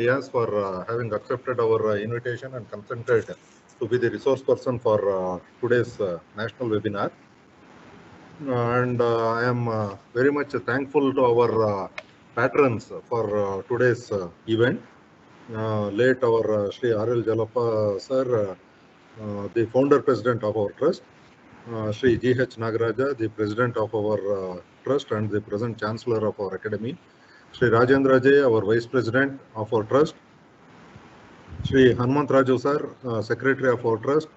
Diaz for having accepted our invitation and consented to be the resource person for today's national webinar. And I am very much thankful to our patrons for today's event. Late our Sri R.L. Jalappa sir, the founder president of our trust, Sri G.H. Nagaraja, the president of our trust and the present chancellor of our academy, Sri Rajendra Jay, our vice president of our trust, Sri Hanmant Raju sir, secretary of our trust,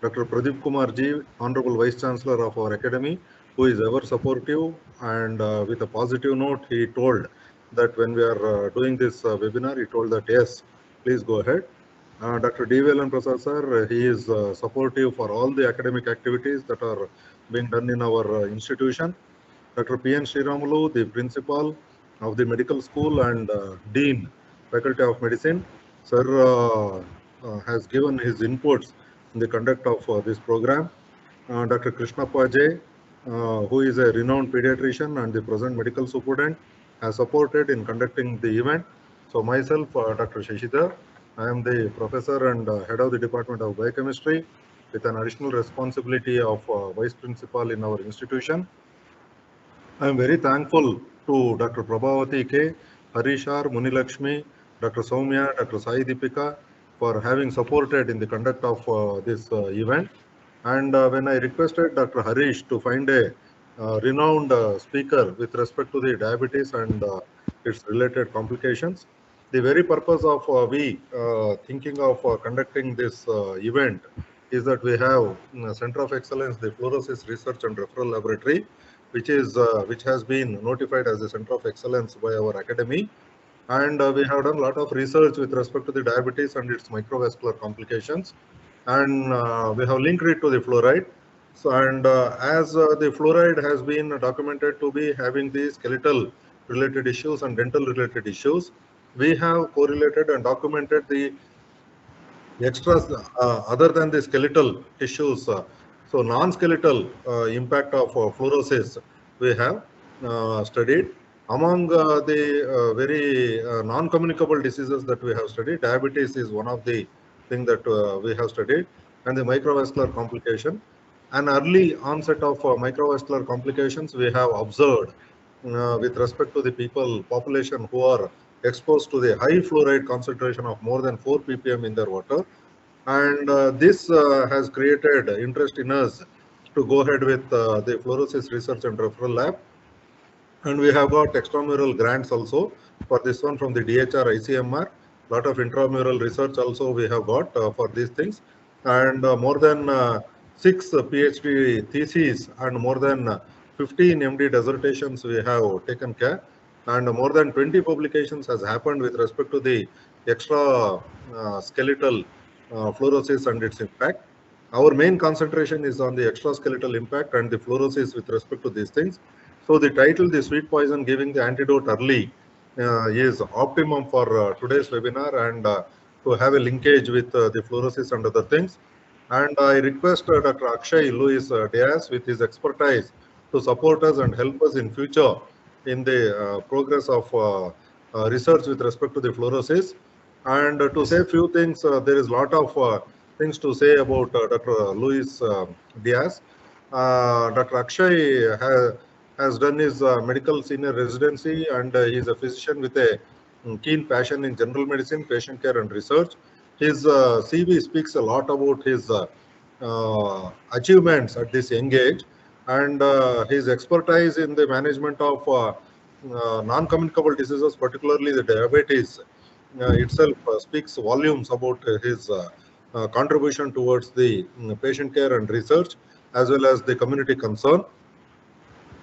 Dr. Pradeep Kumar ji, honorable vice chancellor of our academy, who is ever supportive, and with a positive note, he told that when we are doing this webinar, he told that yes, please go ahead. Dr. D. Velan Prasad sir, he is supportive for all the academic activities that are being done in our institution. Dr. P. N. Sriramulu, the principal of the medical school and dean, faculty of medicine, sir has given his inputs in the conduct of this program. Dr. Krishnappa J, who is a renowned pediatrician and the present medical superintendent, has supported in conducting the event. So myself, Dr. Shashidhar, I am the professor and head of the Department of Biochemistry with an additional responsibility of vice principal in our institution. I am very thankful to Dr. Prabhavati K, Harishar, Munilakshmi, Dr. Soumya, Dr. Sai Deepika for having supported in the conduct of this event. And when I requested Dr. Harish to find a renowned speaker with respect to the diabetes and its related complications, the very purpose of we thinking of conducting this event is that we have Center of Excellence, the Fluorosis Research and Referral Laboratory, which has been notified as a Center of Excellence by our academy. And we have done a lot of research with respect to the diabetes and its microvascular complications. And we have linked it to the fluoride. So, and as the fluoride has been documented to be having the skeletal related issues and dental related issues, we have correlated and documented the extras other than the skeletal tissues. So non-skeletal impact of fluorosis we have studied. Among the very non-communicable diseases that we have studied, diabetes is one of the things that we have studied, and the microvascular complication. An early onset of microvascular complications we have observed with respect to the population who are exposed to the high fluoride concentration of more than 4 ppm in their water. And this has created interest in us to go ahead with the Fluorosis Research and Referral Lab. And we have got extramural grants also for this one from the DHR ICMR. A lot of intramural research also we have got for these things. And more than 6 PhD theses and more than 15 MD dissertations we have taken care. And more than 20 publications has happened with respect to the extra skeletal fluorosis and its impact. Our main concentration is on the extraskeletal impact and the fluorosis with respect to these things. So the title, The Sweet Poison Giving the Antidote Early, is optimum for today's webinar and to have a linkage with the fluorosis and other things. And I request Dr. Akshay Louis Diaz with his expertise to support us and help us in future in the progress of research with respect to the fluorosis. And to say a few things, there is a lot of things to say about Dr. Louis Diaz. Dr. Akshay has done his medical senior residency, and he is a physician with a keen passion in general medicine, patient care and research. His CV speaks a lot about his achievements at this young age, and his expertise in the management of non-communicable diseases, particularly the diabetes itself speaks volumes about his contribution towards the patient care and research as well as the community concern.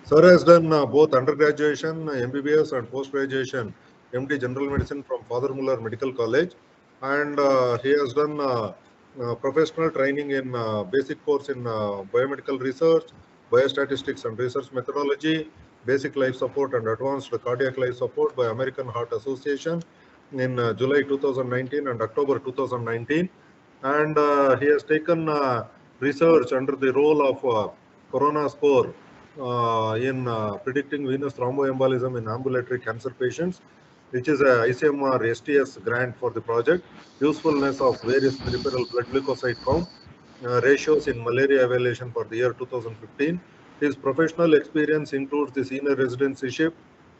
Sir has done both undergraduation, MBBS and post-graduation, MD General Medicine from Father Muller Medical College, and he has done professional training in basic course in biomedical research, biostatistics and research methodology, basic life support and advanced cardiac life support by American Heart Association in July 2019 and October 2019. And he has taken research under the role of corona score in predicting venous thromboembolism in ambulatory cancer patients. which is a ICMR STS grant for the project. Usefulness of various peripheral blood leukocyte count ratios in malaria evaluation for the year 2015. His professional experience includes the senior residencyship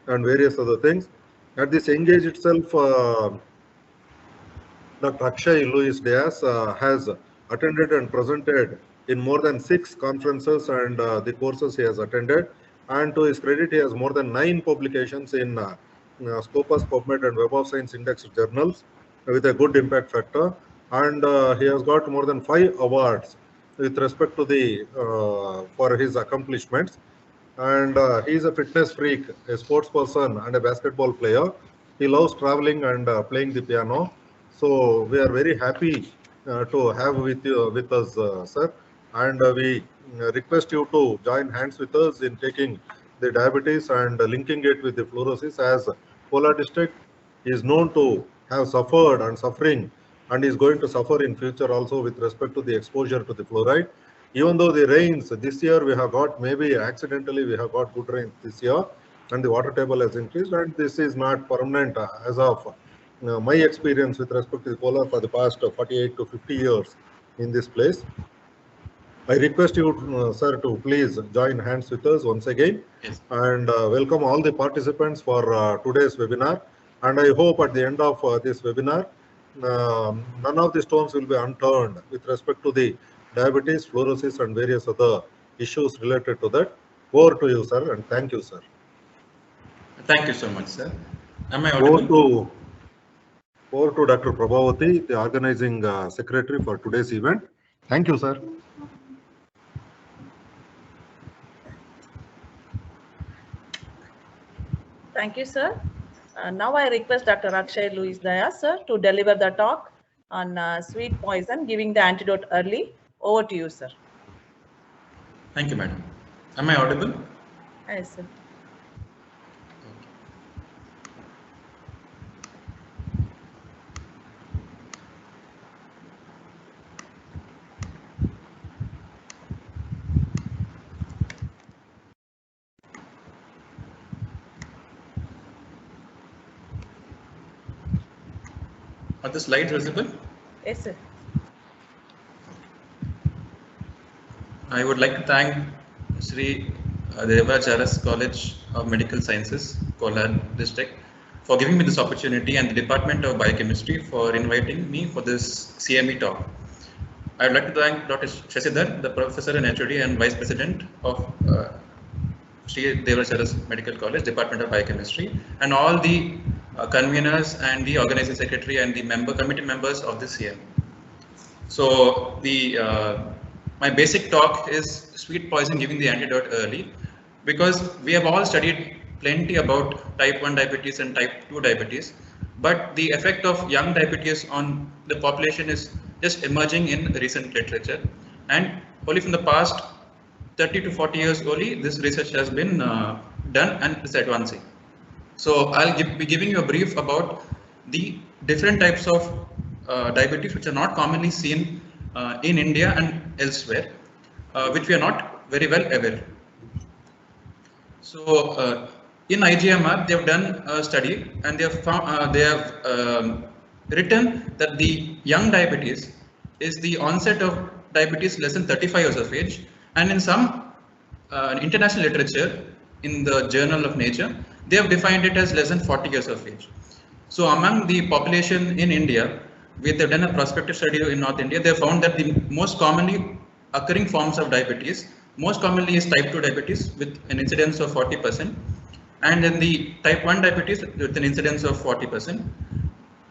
and various other things. At this engage itself, Dr. Akshay Louis Diaz has attended and presented in more than 6 conferences and the courses he has attended. And to his credit, he has more than 9 publications in Scopus, PubMed, and Web of Science index journals with a good impact factor. And he has got more than 5 awards with respect to the for his accomplishments. And he is a fitness freak, a sports person, and a basketball player. He loves traveling and playing the piano. So we are very happy to have with us, sir. And we request you to join hands with us in taking the diabetes and linking it with the fluorosis, as Kola district is known to have suffered and suffering and is going to suffer in future also with respect to the exposure to the fluoride. Even though the rains this year we have got, maybe accidentally we have got good rains this year and the water table has increased, and this is not permanent as of my experience with respect to the Kola for the past 48 to 50 years in this place. I request you, sir, to please join hands with us once again. Yes. And welcome all the participants for today's webinar. And I hope at the end of this webinar, none of the stones will be unturned with respect to the diabetes, fluorosis, and various other issues related to that. Over to you, sir, and thank you, sir. Thank you so much, sir. Am I audible? Over to Dr. Prabhavati, the organizing secretary for today's event. Thank you, sir. Thank you, sir. Now I request Dr. Akshay Louis Diaz, sir, to deliver the talk on sweet poison, giving the antidote early. Over to you, sir. Thank you, madam. Am I audible? Yes, sir. Are the slides visible? Yes, sir. I would like to thank Sri Devaraj College of Medical Sciences, Kolar district, for giving me this opportunity, and the Department of Biochemistry for inviting me for this CME talk. I would like to thank Dr. Shashidhar, the Professor and HOD and Vice President of Sri Devaraj Medical College, Department of Biochemistry, and all the conveners and the organizing secretary and the committee members of this CME. So my basic talk is sweet poison, giving the antidote early, because we have all studied plenty about type 1 diabetes and type 2 diabetes, but the effect of young diabetes on the population is just emerging in recent literature, and only from the past 30 to 40 years only this research has been done and is advancing. So I'll be giving you a brief about the different types of diabetes which are not commonly seen in India and elsewhere, which we are not very well aware. So in IGMR, they have done a study, and they have found, written that the young diabetes is the onset of diabetes less than 35 years of age, and in some international literature in the Journal of Nature, they have defined it as less than 40 years of age. So among the population in India, they've done a prospective study in North India, they found that the most commonly occurring forms of diabetes, most commonly is type 2 diabetes with an incidence of 40%, and then the type 1 diabetes with an incidence of 40%.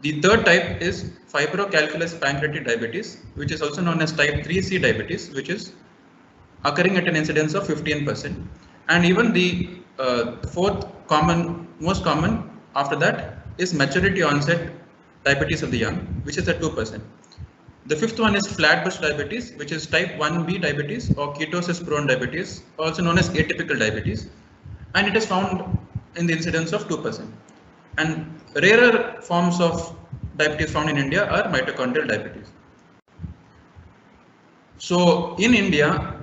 The third type is fibrocalculous pancreatic diabetes, which is also known as type 3C diabetes, which is occurring at an incidence of 15%. And even the fourth most common after that is maturity onset diabetes of the young, which is at 2%. The fifth one is flatbush diabetes, which is type 1B diabetes or ketosis prone diabetes, also known as atypical diabetes, and it is found in the incidence of 2%. And rarer forms of diabetes found in India are mitochondrial diabetes. So in India,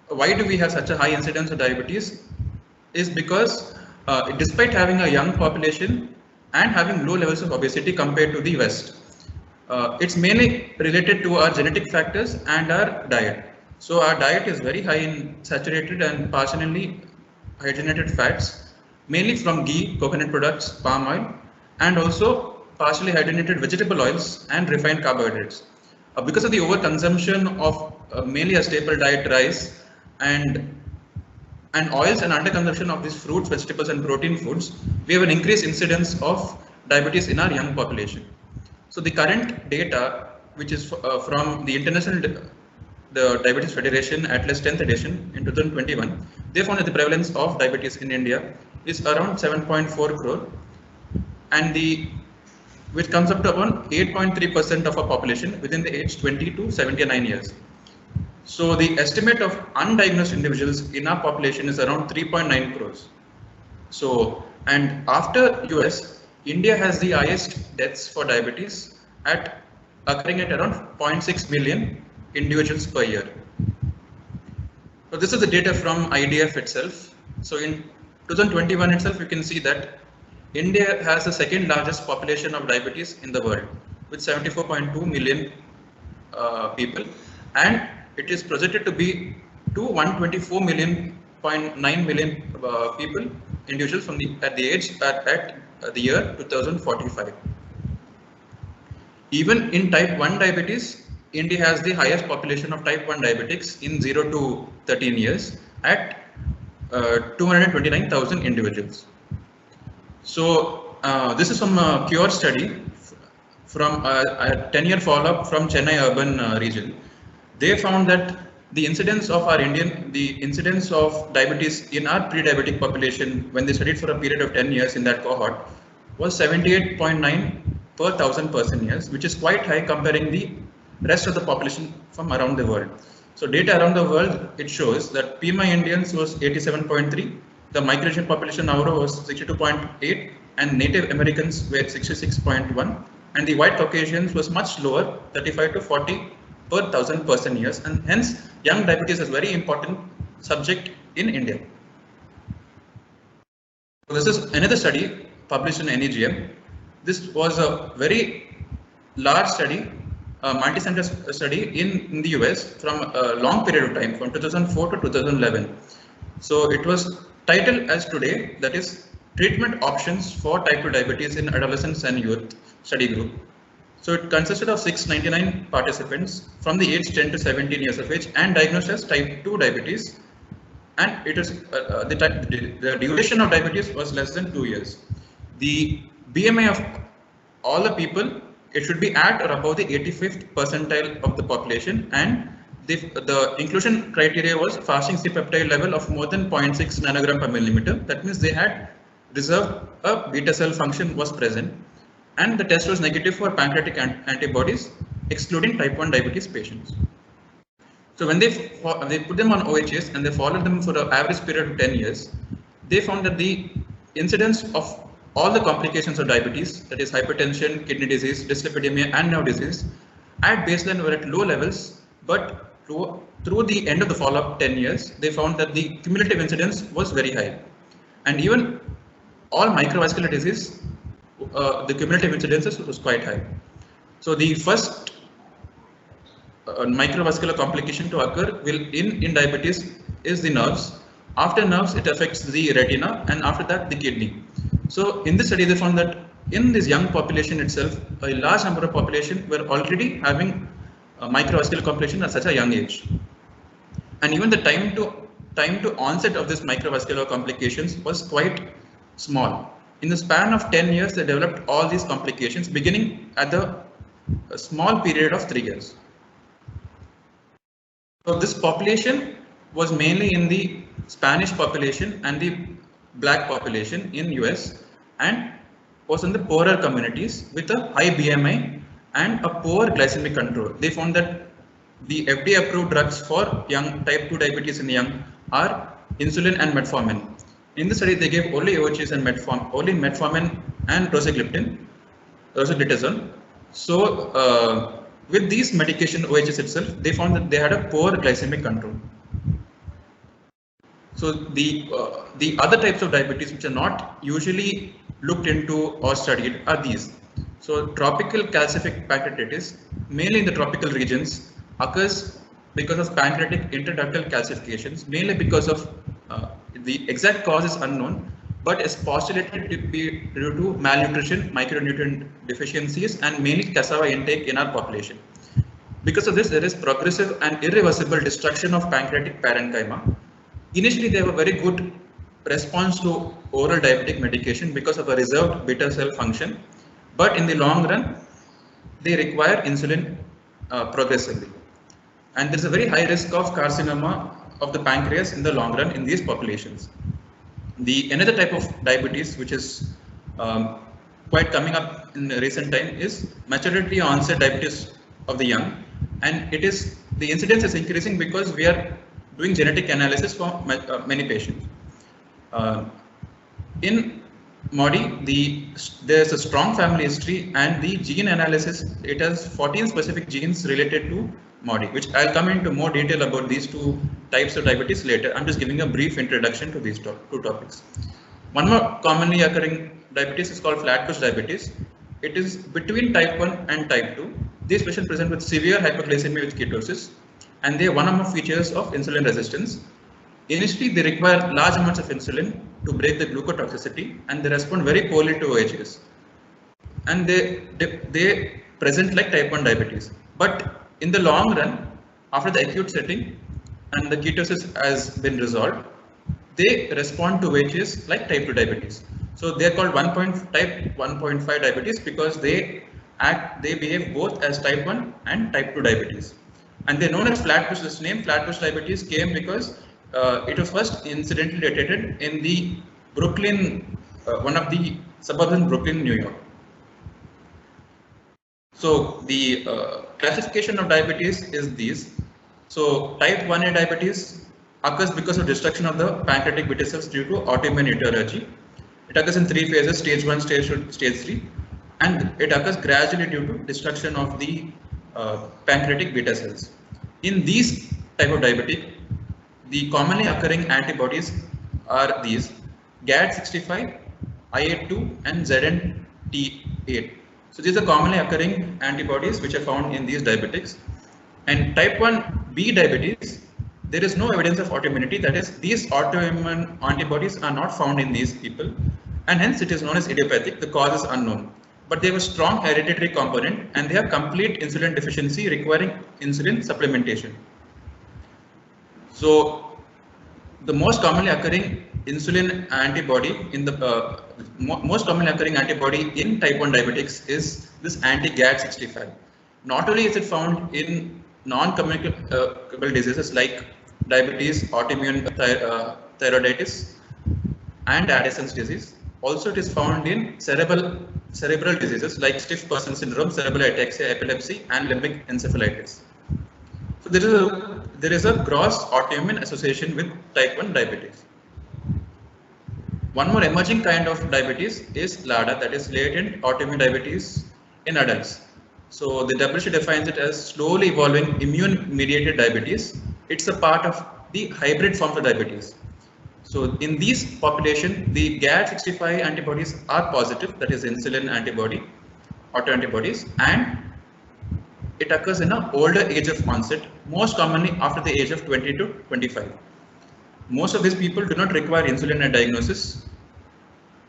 why do we have such a high incidence of diabetes? Is because despite having a young population and having low levels of obesity compared to the West. It's mainly related to our genetic factors and our diet. So our diet is very high in saturated and partially hydrogenated fats, mainly from ghee, coconut products, palm oil, and also partially hydrogenated vegetable oils and refined carbohydrates. Because of the overconsumption of mainly a staple diet, rice, and oils, and underconsumption of these fruits, vegetables, and protein foods, we have an increased incidence of diabetes in our young population. So the current data, which is from the the Diabetes Federation Atlas 10th edition in 2021, they found that the prevalence of diabetes in India is around 7.4 crore, and which comes up to around 8.3% of our population within the age 20 to 79 years. So the estimate of undiagnosed individuals in our population is around 3.9 crores. So, and after US, India has the highest deaths for diabetes occurring at around 0.6 million individuals per year. So this is the data from IDF itself. So in 2021 itself, you can see that India has the second largest population of diabetes in the world with 74.2 million people, and it is projected to be 124 million, 0.9 million people, individuals from at the year 2045. Even in type 1 diabetes, India has the highest population of type 1 diabetics in 0 to 13 years at 229,000 individuals. So this is from a Cure study from a 10-year follow-up from Chennai urban region. They found that the incidence of diabetes in our pre-diabetic population, when they studied for a period of 10 years in that cohort, was 78.9 per 1,000 person years, which is quite high comparing the rest of the population from around the world. So data around the world, it shows that PMI Indians was 87.3, the migration population Auro was 62.8, and Native Americans were 66.1, and the white Caucasians was much lower, 35 to 40 per 1,000 person years, and hence young diabetes is a very important subject in India. So this is another study published in NEGM. This was a very large study, a multi-center study in the US from a long period of time, from 2004 to 2011. So it was titled as today, that is treatment options for type 2 diabetes in adolescents and youth study group. So it consisted of 699 participants from the age 10 to 17 years of age and diagnosed as type 2 diabetes, and it is the duration of diabetes was less than 2 years. The BMI of all the people, it should be at or above the 85th percentile of the population, and the inclusion criteria was fasting C-peptide level of more than 0.6 nanogram per millimeter. That means they had reserved a beta cell function was present, and the test was negative for pancreatic antibodies, excluding type 1 diabetes patients. So when they put them on OHS and they followed them for an average period of 10 years, they found that the incidence of all the complications of diabetes, that is hypertension, kidney disease, dyslipidemia, and nerve disease, at baseline were at low levels, but through the end of the follow-up 10 years, they found that the cumulative incidence was very high. And even all microvascular disease, the cumulative incidences was quite high. So the first microvascular complication to occur in diabetes is the nerves. After nerves, it affects the retina, and after that the kidney. So in this study, they found that in this young population itself, a large number of population were already having a microvascular complication at such a young age. And even the time to onset of this microvascular complications was quite small. In the span of 10 years, they developed all these complications beginning at a small period of 3 years. So this population was mainly in the Spanish population and the black population in US, and was in the poorer communities with a high BMI and a poor glycemic control. They found that the FDA approved drugs for young type 2 diabetes in young are insulin and metformin. In the study, they gave only OHS and metformin and rosiglitazone. So with these medication OHS itself, they found that they had a poor glycemic control. So the other types of diabetes which are not usually looked into or studied are these. So tropical calcific pancreatitis, mainly in the tropical regions, occurs because of pancreatic interductal calcifications, mainly because of the exact cause is unknown, but is postulated to be due to malnutrition, micronutrient deficiencies, and mainly cassava intake in our population. Because of this, there is progressive and irreversible destruction of pancreatic parenchyma. Initially, they have a very good response to oral diabetic medication because of a reserved beta cell function, but in the long run, they require insulin progressively. And there is a very high risk of carcinoma of the pancreas in the long run in these populations. The another type of diabetes, which is quite coming up in recent time, is maturity onset diabetes of the young, and the incidence is increasing because we are doing genetic analysis for many patients. In MODY, there's a strong family history, and the gene analysis, it has 14 specific genes related to MODY, which I'll come into more detail about these two types of diabetes later. I'm just giving a brief introduction to these two topics. One more commonly occurring diabetes is called flatbush diabetes. It is between type 1 and type 2. These patients present with severe hyperglycemia with ketosis, and they have one or more features of insulin resistance. Initially, they require large amounts of insulin to break the glucotoxicity, and they respond very poorly to OHS. And they present like type 1 diabetes. But in the long run, after the acute setting and the ketosis has been resolved, they respond to OHS like type 2 diabetes. So they are called type 1.5 diabetes because they behave both as type 1 and type 2 diabetes. And they're known as flatbush. This name flatbush diabetes came because it was first incidentally detected in the Brooklyn, one of the suburbs in Brooklyn, New York. So the classification of diabetes is these. So type 1A diabetes occurs because of destruction of the pancreatic beta cells due to autoimmune etiology. It occurs in 3 phases: stage 1, stage 2, stage 3, and it occurs gradually due to destruction of the pancreatic beta cells. In these type of diabetic, the commonly occurring antibodies are these: GAD65, I82, and ZNT8. So these are commonly occurring antibodies which are found in these diabetics. And type 1B diabetes, there is no evidence of autoimmunity. That is, these autoimmune antibodies are not found in these people, and hence it is known as idiopathic. The cause is unknown, but they have a strong hereditary component, and they have complete insulin deficiency requiring insulin supplementation. So the most commonly occurring insulin antibody in the most commonly occurring antibody in type 1 diabetics is this anti-GAD65. Not only is it found in non-communicable diseases like diabetes, autoimmune thyroiditis, and Addison's disease. Also, it is found in cerebral diseases like stiff person syndrome, cerebral ataxia, epilepsy, and limbic encephalitis. So there is a gross autoimmune association with type 1 diabetes. One more emerging kind of diabetes is LADA, that is latent autoimmune diabetes in adults. So the WHO defines it as slowly evolving immune-mediated diabetes. It's a part of the hybrid forms of diabetes. So in these population, the GAD65 antibodies are positive, that is insulin antibody, autoantibodies, and it occurs in an older age of onset, most commonly after the age of 20 to 25. Most of these people do not require insulin at diagnosis,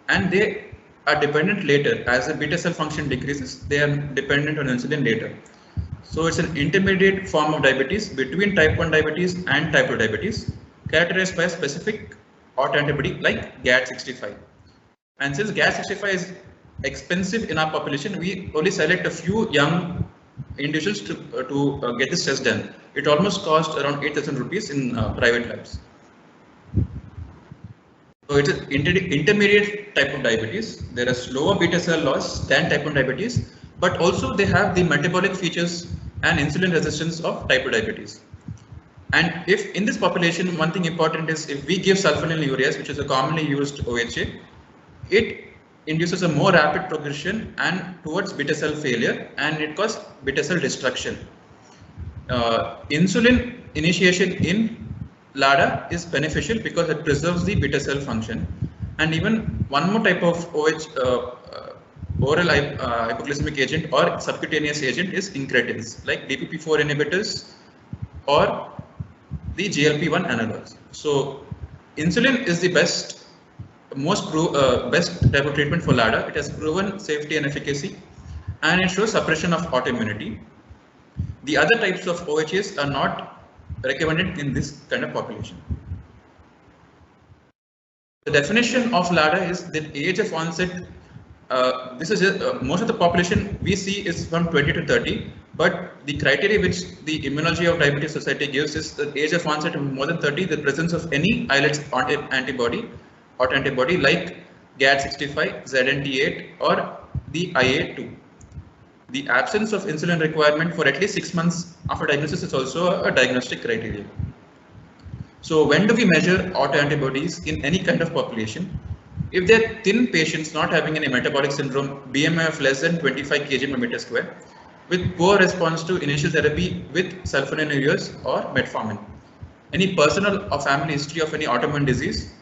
and they are dependent later. As the beta cell function decreases, they are dependent on insulin later. So it's an intermediate form of diabetes between type 1 diabetes and type 2 diabetes, characterized by a specific autoantibody like GAD65. And since GAD65 is expensive in our population, we only select a few young individuals to get this test done. It almost costs around 8,000 rupees in private labs. So it's an intermediate type of diabetes. There are slower beta cell loss than type 1 diabetes, but also they have the metabolic features and insulin resistance of type 2 diabetes. And if in this population, one thing important is if we give sulfonylureas, which is a commonly used OHA, it induces a more rapid progression and towards beta cell failure, and it causes beta cell destruction. Insulin initiation in LADA is beneficial because it preserves the beta cell function. And even one more type of oral hypoglycemic agent or subcutaneous agent is incretins, like DPP-4 inhibitors or the GLP-1 analogs. So insulin is the best type of treatment for LADA. It has proven safety and efficacy, and it shows suppression of autoimmunity. The other types of OHAs are not recommended in this kind of population. The definition of LADA is the age of onset. This is most of the population we see is from 20 to 30, but the criteria which the Immunology of Diabetes Society gives is the age of onset of more than 30, the presence of any islet antibody, autoantibody like GAD65, ZNT8, or the IA2. The absence of insulin requirement for at least 6 months after diagnosis is also a diagnostic criteria. So when do we measure autoantibodies in any kind of population? If they're thin patients not having any metabolic syndrome, BMI of less than 25 kg per meter square, with poor response to initial therapy with sulfonylureas or metformin, any personal or family history of any autoimmune disease,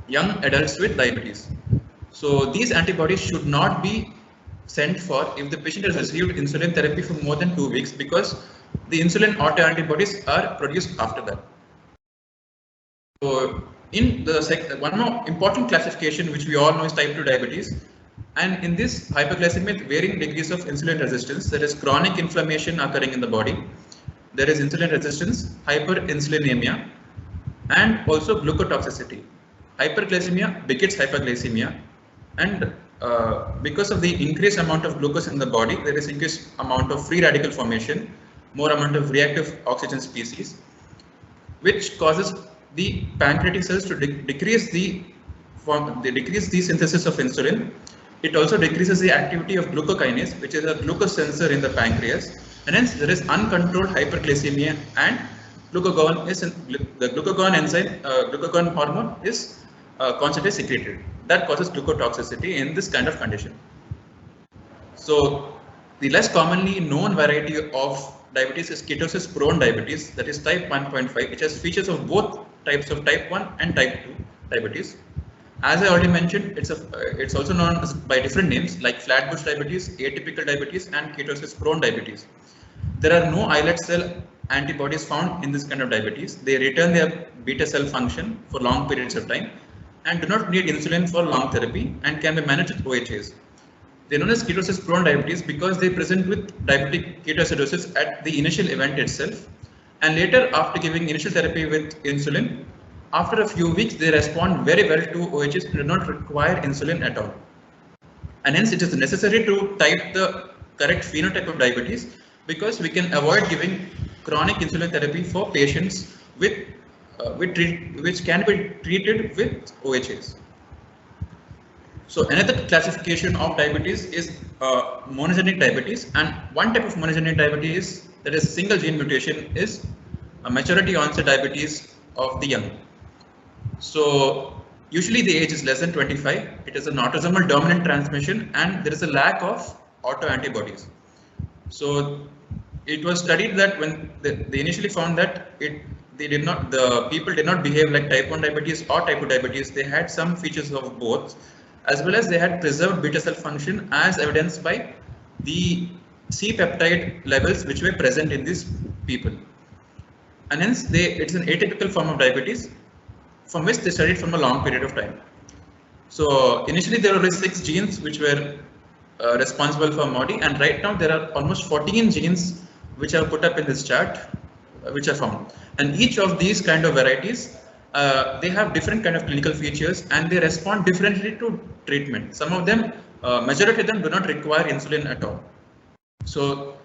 young adults with diabetes. So these antibodies should not be sent for if the patient has received insulin therapy for more than 2 weeks, because the insulin autoantibodies are produced after that. So in the one more important classification which we all know is type 2 diabetes, and in this hyperglycemia with varying degrees of insulin resistance, there is chronic inflammation occurring in the body, there is insulin resistance, hyperinsulinemia, and also glucotoxicity. Hyperglycemia begets hyperglycemia, and because of the increased amount of glucose in the body, there is increased amount of free radical formation, more amount of reactive oxygen species, which causes the pancreatic cells to decrease the synthesis of insulin. It also decreases the activity of glucokinase, which is a glucose sensor in the pancreas, and hence there is uncontrolled hyperglycemia, and glucagon is the glucagon enzyme, glucagon hormone is constantly secreted. That causes glucotoxicity in this kind of condition. So the less commonly known variety of diabetes is ketosis prone diabetes, that is type 1.5, which has features of both types of type 1 and type 2 diabetes. As I already mentioned, it's also known as by different names like flatbush diabetes, atypical diabetes, and ketosis prone diabetes. There are no islet cell antibodies found in this kind of diabetes. They return their beta cell function for long periods of time and do not need insulin for long therapy and can be managed with OHAs. They are known as ketosis prone diabetes because they present with diabetic ketoacidosis at the initial event itself, and later after giving initial therapy with insulin, after a few weeks they respond very well to OHAs and do not require insulin at all. And hence it is necessary to type the correct phenotype of diabetes, because we can avoid giving chronic insulin therapy for patients with which can be treated with OHAs. So another classification of diabetes is monogenic diabetes, and one type of monogenic diabetes, that is single gene mutation, is a maturity onset diabetes of the young. So usually the age is less than 25. It is an autosomal dominant transmission, and there is a lack of autoantibodies. So it was studied that when they initially found that the people did not behave like type 1 diabetes or type 2 diabetes. They had some features of both, as well as they had preserved beta cell function as evidenced by the C-peptide levels which were present in these people. And hence it's an atypical form of diabetes from which they studied from a long period of time. So initially there were 6 genes which were responsible for MODY, and right now there are almost 14 genes which are put up in this chart which are found. And each of these kind of varieties, they have different kind of clinical features and they respond differently to treatment. Some of them, majority of them do not require insulin at all. So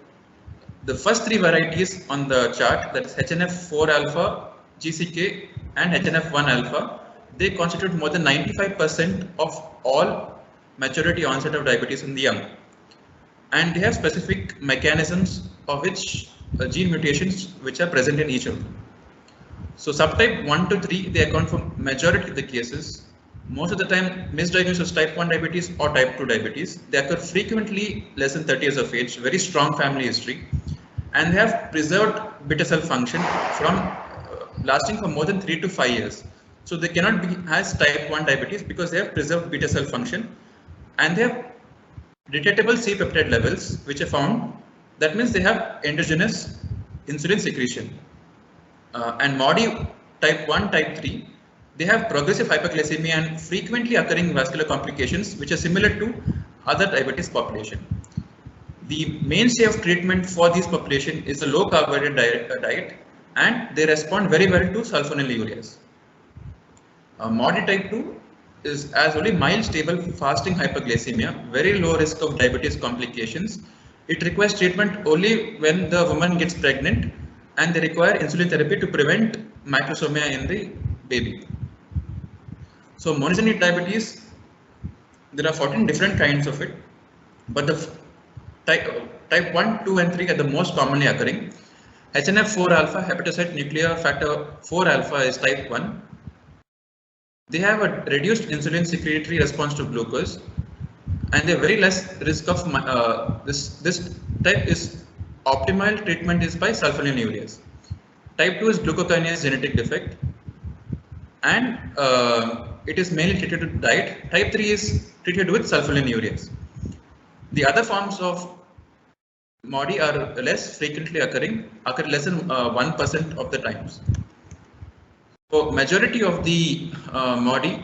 the first 3 varieties on the chart, that is HNF4 alpha, GCK and HNF1 alpha, they constitute more than 95% of all maturity onset of diabetes in the young. And they have specific mechanisms of which gene mutations which are present in each of them. So subtype 1 to 3, they account for majority of the cases. Most of the time misdiagnosed as type 1 diabetes or type 2 diabetes. They occur frequently less than 30 years of age, very strong family history, and they have preserved beta cell function from lasting for more than 3 to 5 years. So they cannot be as type 1 diabetes because they have preserved beta cell function and they have detectable C-peptide levels which are found. That means they have endogenous insulin secretion. And MODY type 1, type 3, they have progressive hyperglycemia and frequently occurring vascular complications which are similar to other diabetes population. The mainstay of treatment for this population is a low carbohydrate diet, and they respond very well to sulfonylureas. MODY type 2 has only mild stable fasting hyperglycemia, very low risk of diabetes complications. It requires treatment only when the woman gets pregnant and they require insulin therapy to prevent macrosomia in the baby. So monogenic diabetes, there are 14 different kinds of it, but the type 1, 2 and 3 are the most commonly occurring. HNF4 alpha, hepatocyte nuclear factor 4 alpha is type 1. They have a reduced insulin secretory response to glucose and they have very less risk of this type is optimal treatment is by sulfonylureas. Type 2 is glucokinase genetic defect and it is mainly treated with diet. Type 3 is treated with sulfonylureas. The other forms of MODY are less frequently occur less than 1% of the times. So majority of the MODY,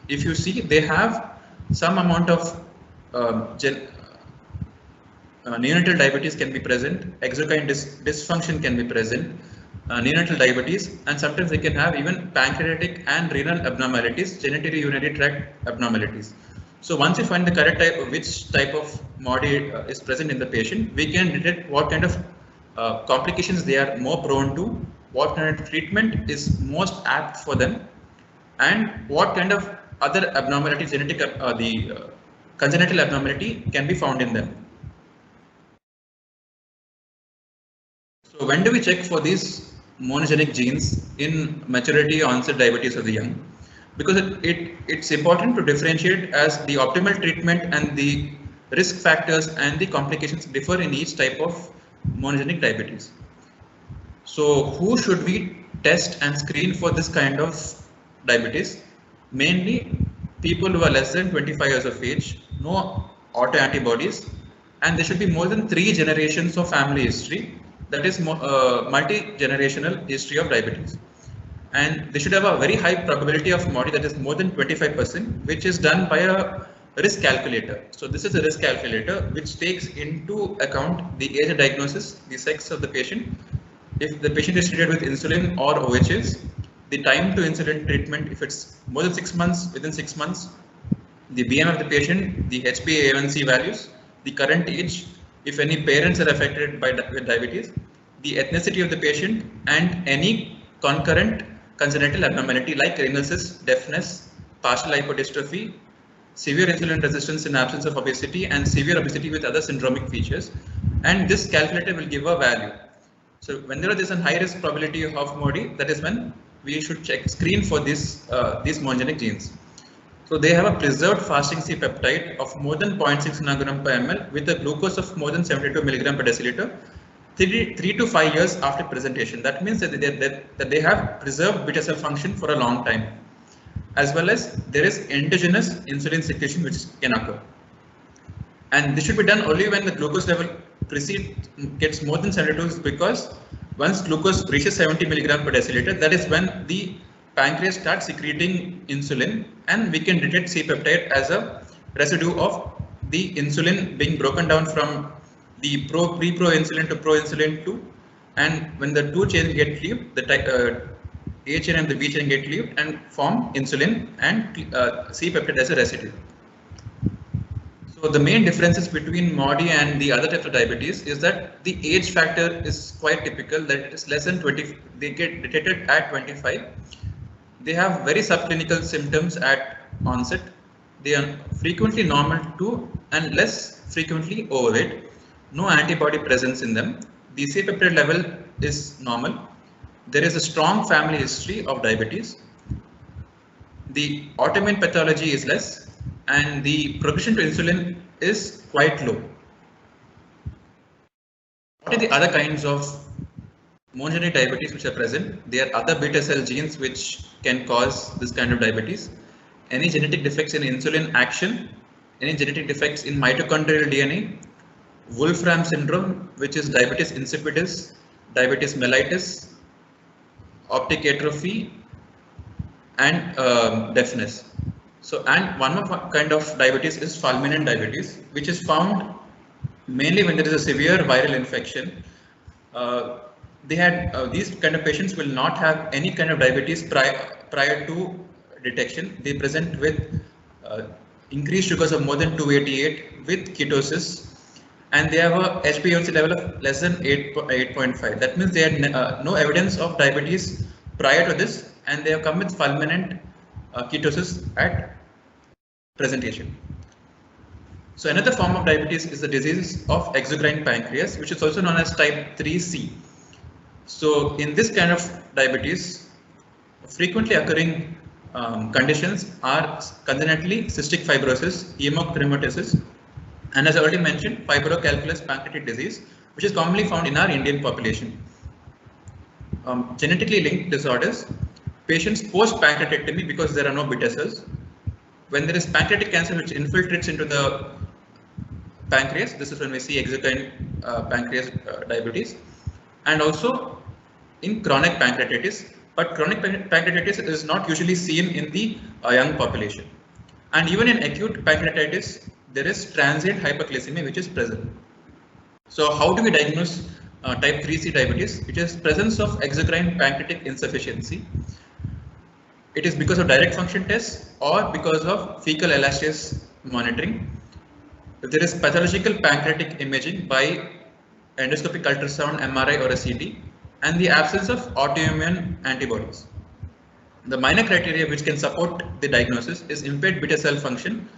if you see, they have some amount of neonatal diabetes can be present, exocrine dysfunction can be present, neonatal diabetes, and sometimes they can have even pancreatic and renal abnormalities, genitourinary urinary tract abnormalities. So once you find the correct type, which type of MODY is present in the patient, we can detect what kind of complications they are more prone to, what kind of treatment is most apt for them, and what kind of other abnormality, congenital abnormality can be found in them. So when do we check for these monogenic genes in maturity onset diabetes of the young? Because it's important to differentiate as the optimal treatment and the risk factors and the complications differ in each type of monogenic diabetes. So who should we test and screen for this kind of diabetes? Mainly people who are less than 25 years of age, no autoantibodies, and there should be more than 3 generations of family history, that is multi-generational history of diabetes. And they should have a very high probability of MODY, that is more than 25%, which is done by a risk calculator. So this is a risk calculator which takes into account the age of diagnosis, the sex of the patient, if the patient is treated with insulin or OHs, the time to insulin treatment, if it's more than 6 months, within 6 months, the BM of the patient, the HbA1c values, the current age, if any parents are affected with diabetes, the ethnicity of the patient, and any concurrent congenital abnormality like renal cyst, deafness, partial lipodystrophy, severe insulin resistance in absence of obesity, and severe obesity with other syndromic features. And this calculator will give a value. So when there is a high risk probability of MODY, that is when we should screen for these monogenic genes. So they have a preserved fasting C-peptide of more than 0.6 nanogram per ml with a glucose of more than 72 milligram per deciliter, 3 to 5 years after presentation. That means that they have preserved beta cell function for a long time, as well as there is endogenous insulin secretion which can occur. And this should be done only when the glucose level gets more than 72, because once glucose reaches 70 milligram per deciliter, that is when the pancreas starts secreting insulin, and we can detect C-peptide as a residue of the insulin being broken down from the pre-pro insulin to pro-insulin 2, and when the 2 chains get cleaved, the A chain and the B chain get cleaved and form insulin and C-peptide as a residue. So the main differences between MODY and the other types of diabetes is that the age factor is quite typical, that it is less than 20, they get detected at 25. They have very subclinical symptoms at onset. They are frequently normal to and less frequently overweight. No antibody presence in them. The C-peptide level is normal. There is a strong family history of diabetes. The autoimmune pathology is less, and the progression to insulin is quite low. What are the other kinds of monogenic diabetes which are present. There are other beta cell genes which can cause this kind of diabetes. Any genetic defects in insulin action, any genetic defects in mitochondrial DNA, Wolfram syndrome, which is diabetes insipidus, diabetes mellitus, optic atrophy, and deafness. So, and one more kind of diabetes is fulminant diabetes, which is found mainly when there is a severe viral infection. These kind of patients will not have any kind of diabetes prior to detection. They present with increased sugars of more than 288 with ketosis, and they have a HbA1c level of less than 8.5. That means they had no evidence of diabetes prior to this, and they have come with fulminant ketosis at presentation. So another form of diabetes is the disease of exocrine pancreas, which is also known as type 3C. So in this kind of diabetes, frequently occurring conditions are congenitally cystic fibrosis, hemochromatosis, and as I already mentioned, fibrocalculous pancreatic disease, which is commonly found in our Indian population. Genetically linked disorders, patients post-pancreatectomy because there are no beta cells. When there is pancreatic cancer which infiltrates into the pancreas, this is when we see exocrine pancreas diabetes, and also in chronic pancreatitis, but chronic pancreatitis is not usually seen in the young population. And even in acute pancreatitis, there is transient hyperglycemia which is present. So how do we diagnose type 3C diabetes? It is presence of exocrine pancreatic insufficiency. It is because of direct function tests or because of fecal elastase monitoring. If there is pathological pancreatic imaging by endoscopic ultrasound, MRI or a CT, and the absence of autoimmune antibodies. The minor criteria which can support the diagnosis is impaired beta cell function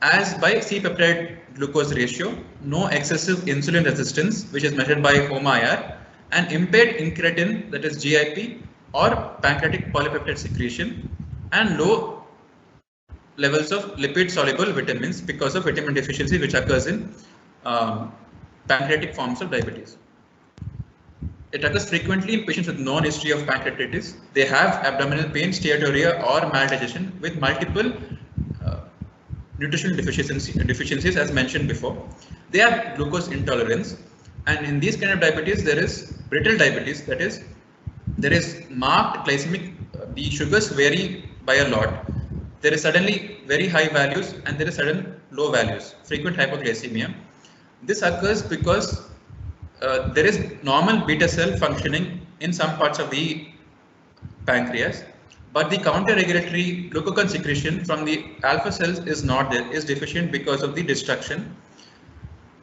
as by C-peptide glucose ratio, no excessive insulin resistance which is measured by HOMA-IR, and impaired incretin, that is GIP, or pancreatic polypeptide secretion, and low levels of lipid soluble vitamins because of vitamin deficiency which occurs in pancreatic forms of diabetes. It occurs frequently in patients with known history of pancreatitis. They have abdominal pain, steatorrhea or maldigestion with multiple nutritional deficiencies as mentioned before. They have glucose intolerance, and in these kind of diabetes there is brittle diabetes, that is there is marked glycemic, the sugars vary by a lot. There is suddenly very high values and there is sudden low values, frequent hypoglycemia. This occurs because there is normal beta cell functioning in some parts of the pancreas, but the counter-regulatory glucagon secretion from the alpha cells is not there, is deficient because of the destruction,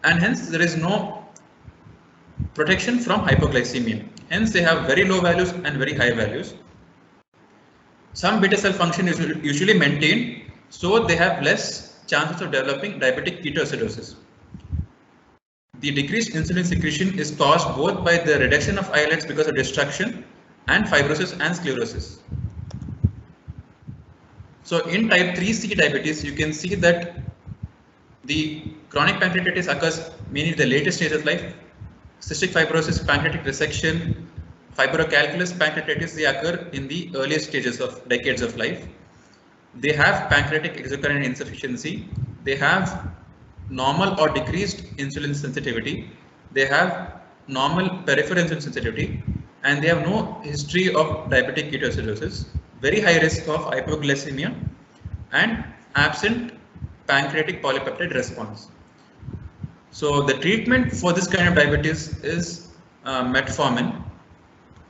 and hence there is no protection from hypoglycemia. Hence they have very low values and very high values. Some beta cell function is usually maintained, so they have less chances of developing diabetic ketoacidosis. The decreased insulin secretion is caused both by the reduction of islets because of destruction and fibrosis and sclerosis. So in type 3C diabetes, you can see that the chronic pancreatitis occurs mainly in the later stage of life. Cystic fibrosis, pancreatic resection, fibrocalculous pancreatitis, they occur in the earliest stages of decades of life. They have pancreatic exocrine insufficiency. They have normal or decreased insulin sensitivity. They have normal peripheral insulin sensitivity, and they have no history of diabetic ketoacidosis, very high risk of hypoglycemia, and absent pancreatic polypeptide response. So the treatment for this kind of diabetes is metformin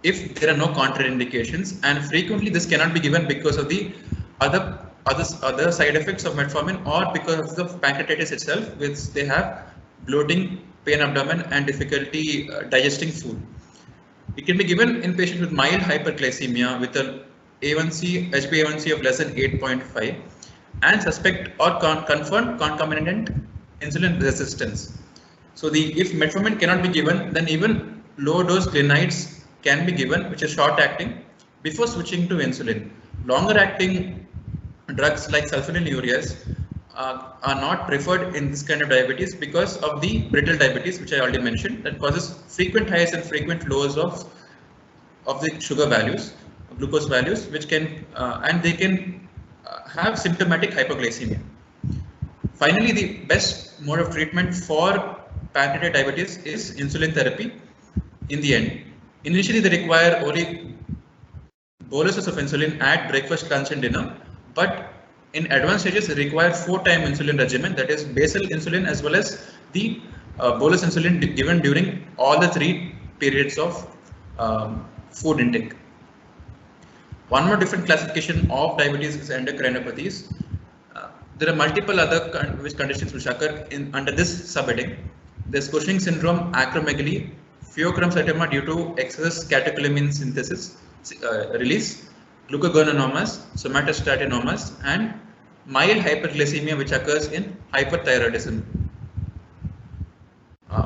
if there are no contraindications, and frequently this cannot be given because of the other side effects of metformin or because of pancreatitis itself, which they have bloating, pain abdomen and difficulty digesting food. It can be given in patients with mild hyperglycemia with a HbA1c of less than 8.5 and suspect or confirmed concomitant insulin resistance. So if metformin cannot be given, then even low dose glinides can be given, which is short acting, before switching to insulin. Longer acting drugs like sulfonylureas are not preferred in this kind of diabetes because of the brittle diabetes, which I already mentioned, that causes frequent highs and frequent lows of the sugar values, glucose values, which can and they can have symptomatic hypoglycemia. Finally, the best mode of treatment for pancreatic diabetes is insulin therapy. In the end, initially they require only boluses of insulin at breakfast, lunch, and dinner, but in advanced stages, they require 4-time insulin regimen, that is basal insulin as well as the bolus insulin given during all the 3 periods of food intake. One more different classification of diabetes is endocrinopathies. There are multiple other conditions which occur under this subheading. There's Cushing syndrome, acromegaly, pheochromocytoma due to excess catecholamine synthesis release, glucagoninomas, somatostatinomas, and mild hyperglycemia, which occurs in hyperthyroidism.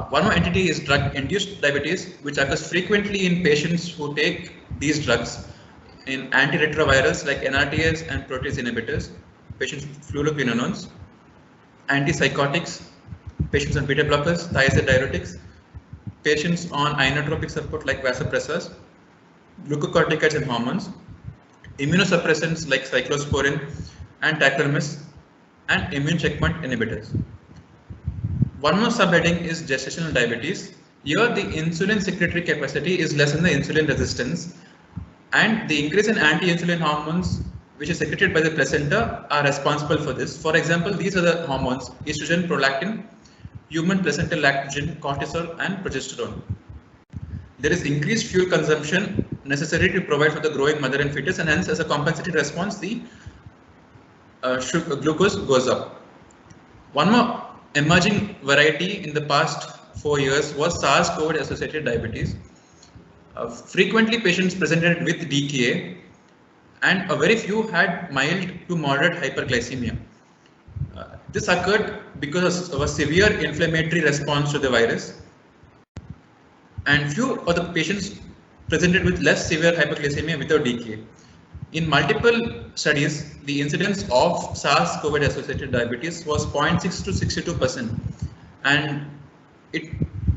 One more entity is drug-induced diabetes, which occurs frequently in patients who take these drugs in antiretrovirals like NRTs and protease inhibitors, patients with fluoroquinolones, antipsychotics, patients on beta blockers, thiazide diuretics, patients on inotropic support like vasopressors, glucocorticoids and hormones, immunosuppressants like cyclosporin and tacrolimus, and immune checkpoint inhibitors. One more subheading is gestational diabetes. Here the insulin secretory capacity is less than the insulin resistance, and the increase in anti-insulin hormones which is secreted by the placenta are responsible for this. For example, these are the hormones: estrogen, prolactin, human placental lactogen, cortisol, and progesterone. There is increased fuel consumption necessary to provide for the growing mother and fetus, and hence as a compensatory response the glucose goes up. One more emerging variety in the past 4 years was SARS-CoV associated diabetes. Frequently patients presented with DKA, and a very few had mild to moderate hyperglycemia. This occurred because of a severe inflammatory response to the virus, and few of the patients presented with less severe hyperglycemia without DKA. In multiple studies, the incidence of SARS-CoV associated diabetes was 0.6 to 62%, and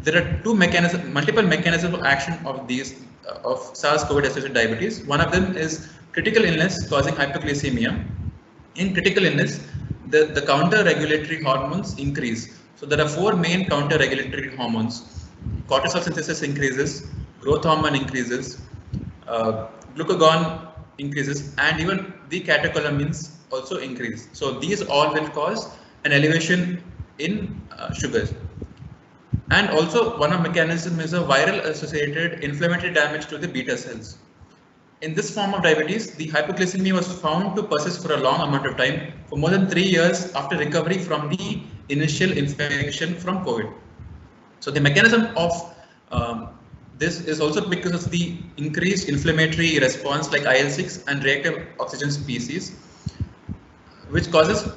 there are multiple mechanisms of action of these of SARS-CoV associated diabetes. One of them is critical illness causing hyperglycemia. In critical illness, the counter-regulatory hormones increase. So there are 4 main counter-regulatory hormones. Cortisol synthesis increases, growth hormone increases, glucagon increases, and even the catecholamines also increase. So these all will cause an elevation in sugars. And also one of the mechanism is a viral associated inflammatory damage to the beta cells. In this form of diabetes, the hypoglycemia was found to persist for a long amount of time, for more than 3 years after recovery from the initial infection from COVID. So the mechanism of this is also because of the increased inflammatory response like IL-6 and reactive oxygen species, which causes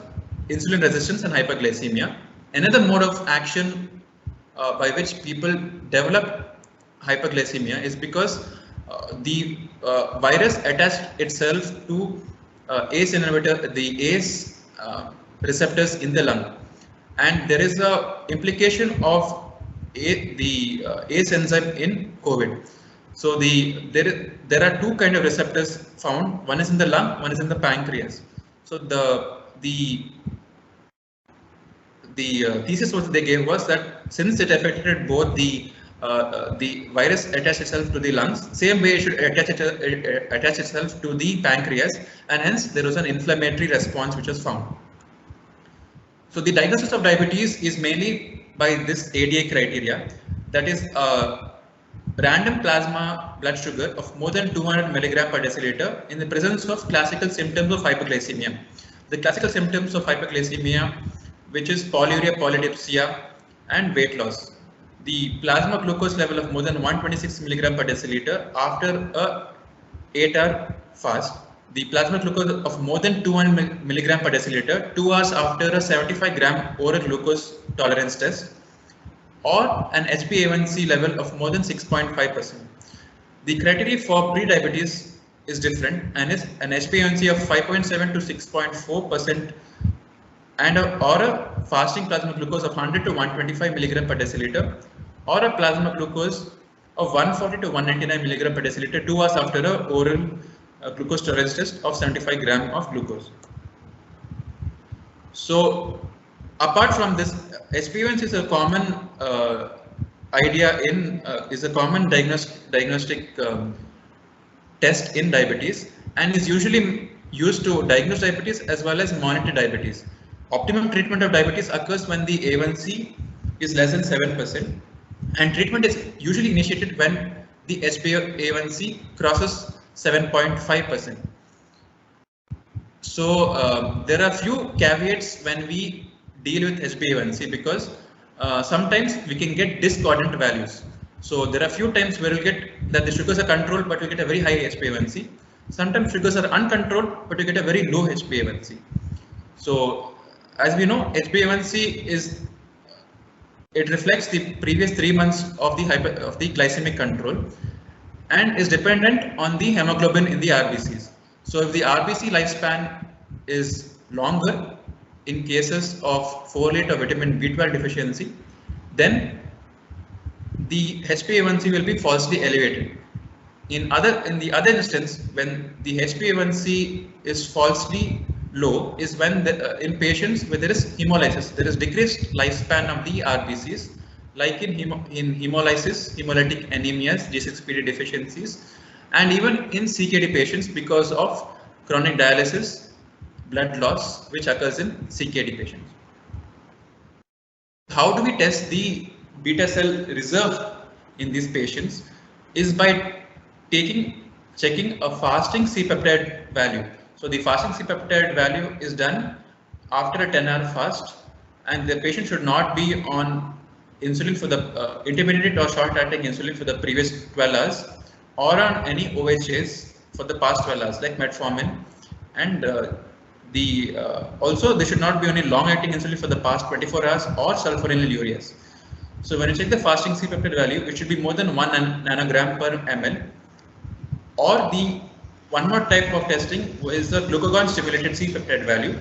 insulin resistance and hyperglycemia. Another mode of action by which people develop hyperglycemia is because the virus attached itself to ACE inhibitor, the ACE receptors in the lung, and there is a implication of the ACE enzyme in COVID. So there are 2 kind of receptors found. One is in the lung, one is in the pancreas. So the thesis what they gave was that since it affected both the virus attached itself to the lungs, same way it should attach itself to the pancreas, and hence there was an inflammatory response which was found. So the diagnosis of diabetes is mainly by this ADA criteria, that is random plasma blood sugar of more than 200 milligram per deciliter in the presence of classical symptoms of hypoglycemia. The classical symptoms of hypoglycemia, which is polyuria, polydipsia, and weight loss. The plasma glucose level of more than 126 milligram per deciliter after a 8-hour fast. The plasma glucose of more than 200 milligram per deciliter 2 hours after a 75-gram oral glucose tolerance test, or an HbA1c level of more than 6.5%. The criteria for pre-diabetes is different and is an HbA1c of 5.7 to 6.4% and or a fasting plasma glucose of 100 to 125 milligram per deciliter, or a plasma glucose of 140 to 199 milligram per deciliter 2 hours after a oral glucose tolerance test of 75 gram of glucose. So apart from this, HbA1c is a common idea in is a common diagnostic test in diabetes, and is usually used to diagnose diabetes as well as monitor diabetes. Optimum treatment of diabetes occurs when the A1C is less than 7%, and treatment is usually initiated when the HbA1c crosses 7.5%. So there are few caveats when we deal with HbA1c, because sometimes we can get discordant values. So there are few times where we'll get that the sugars are controlled, but we get a very high HbA1c. Sometimes sugars are uncontrolled, but you get a very low HbA1c. So as we know, HbA1c it reflects the previous 3 months of the glycemic control, and is dependent on the hemoglobin in the RBCs. So if the RBC lifespan is longer in cases of folate or vitamin B12 deficiency, then the HbA1c will be falsely elevated. In the other instance, when the HbA1c is falsely low, is when in patients where there is hemolysis, there is decreased lifespan of the RBCs, like in hemolysis, hemolytic anemias, G6PD deficiencies, and even in CKD patients because of chronic dialysis, blood loss, which occurs in CKD patients. How do we test the beta cell reserve in these patients? Is by checking a fasting C-peptide value. So the fasting C-peptide value is done after a 10-hour fast, and the patient should not be on insulin for the intermediate or short-acting insulin for the previous 12 hours, or on any OHAs for the past 12 hours like metformin, and also they should not be on a long-acting insulin for the past 24 hours or sulfonylureas. So when you check the fasting C-peptide value, it should be more than 1 nanogram per ml. Or the one more type of testing is the glucagon stimulated C-peptide value,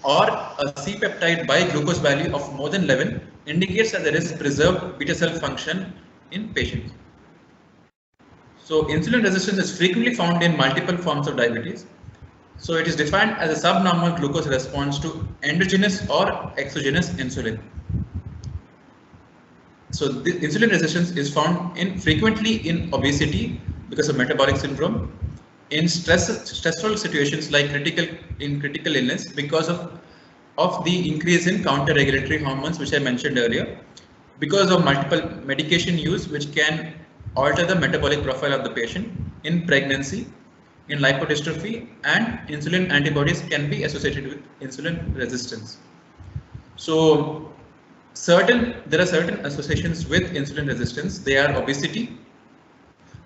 or a C-peptide by glucose value of more than 11 indicates that there is preserved beta cell function in patients. So insulin resistance is frequently found in multiple forms of diabetes. So it is defined as a subnormal glucose response to endogenous or exogenous insulin. So the insulin resistance is found frequently in obesity because of metabolic syndrome, in stressful situations like critical illness because of the increase in counter-regulatory hormones, which I mentioned earlier, because of multiple medication use which can alter the metabolic profile of the patient, in pregnancy, in lipodystrophy, and insulin antibodies can be associated with insulin resistance. So there are certain associations with insulin resistance. They are obesity.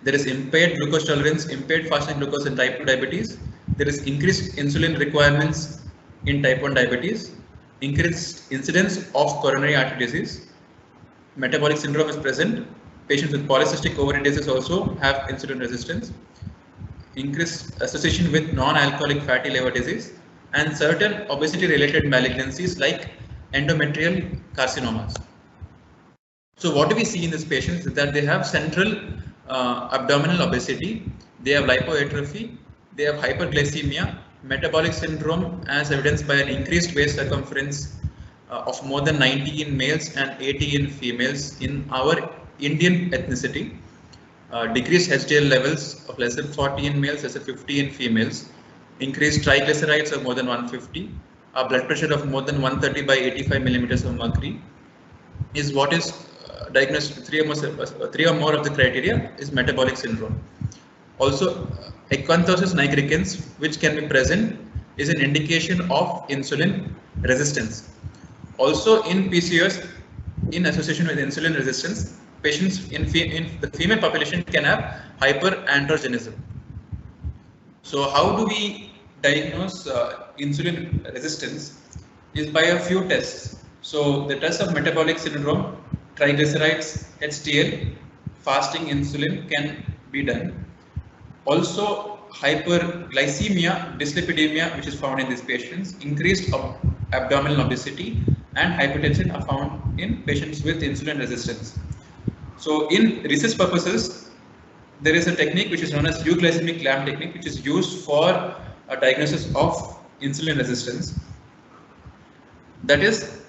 There is impaired glucose tolerance, impaired fasting glucose in type 2 diabetes. There is increased insulin requirements in type 1 diabetes, increased incidence of coronary artery disease. Metabolic syndrome is present. Patients with polycystic ovary disease also have insulin resistance. Increased association with non-alcoholic fatty liver disease, and certain obesity-related malignancies like endometrial carcinomas. So what do we see in these patients is that they have central abdominal obesity, they have lipoatrophy, they have hyperglycemia, metabolic syndrome as evidenced by an increased waist circumference of more than 90 in males and 80 in females in our Indian ethnicity, decreased HDL levels of less than 40 in males, less than 50 in females, increased triglycerides of more than 150, a blood pressure of more than 130 by 85 millimeters of mercury is what is diagnosed with 3 or more of the criteria is metabolic syndrome. Also, acanthosis nigricans, which can be present, is an indication of insulin resistance. Also, in PCOS, in association with insulin resistance, patients in the female population can have hyperandrogenism. So, how do we diagnose insulin resistance? Is by a few tests. So, the test of metabolic syndrome, triglycerides, HDL, fasting insulin can be done. Also, hyperglycemia, dyslipidemia, which is found in these patients, increased abdominal obesity, and hypertension are found in patients with insulin resistance. So in research purposes, there is a technique which is known as euglycemic clamp technique, which is used for a diagnosis of insulin resistance. That is,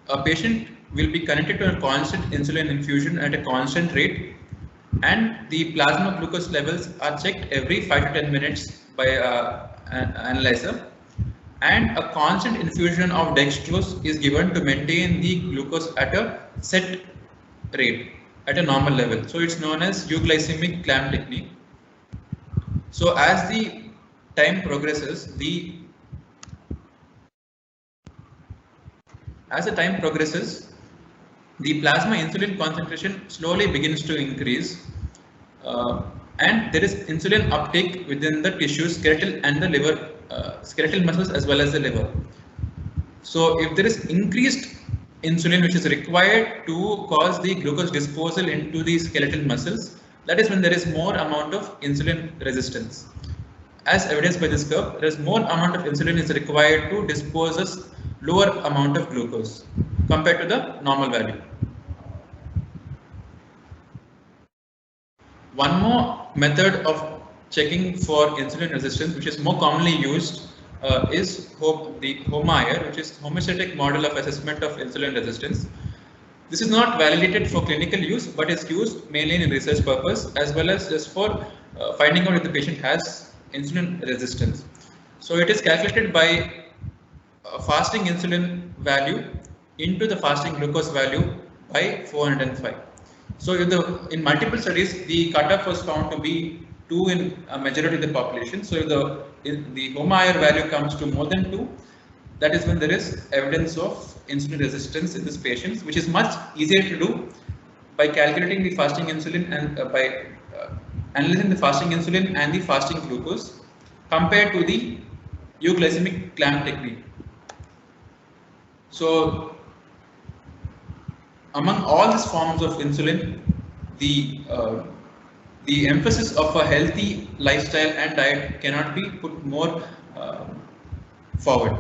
a patient will be connected to a constant insulin infusion at a constant rate, and the plasma glucose levels are checked every 5 to 10 minutes by an analyzer, and a constant infusion of dextrose is given to maintain the glucose at a set rate, at a normal level. So it's known as euglycemic clamp technique. So as the time progresses, the plasma insulin concentration slowly begins to increase, and there is insulin uptake within the tissues, skeletal and the liver, skeletal muscles as well as the liver. So if there is increased insulin which is required to cause the glucose disposal into the skeletal muscles, that is when there is more amount of insulin resistance. As evidenced by this curve, there is more amount of insulin is required to dispose of lower amount of glucose compared to the normal value. One more method of checking for insulin resistance, which is more commonly used, is the HOMAIR, which is homeostatic model of assessment of insulin resistance. This is not validated for clinical use, but is used mainly in research purpose as well as just for finding out if the patient has insulin resistance. So it is calculated by fasting insulin value into the fasting glucose value by 405. So in multiple studies, the cutoff was found to be 2 in a majority of the population. So if the HOMAIR value comes to more than 2, that is when there is evidence of insulin resistance in these patients, which is much easier to do by calculating the fasting insulin and by analyzing the fasting insulin and the fasting glucose compared to the euglycemic clamp technique. So among all these forms of insulin, the emphasis of a healthy lifestyle and diet cannot be put more forward.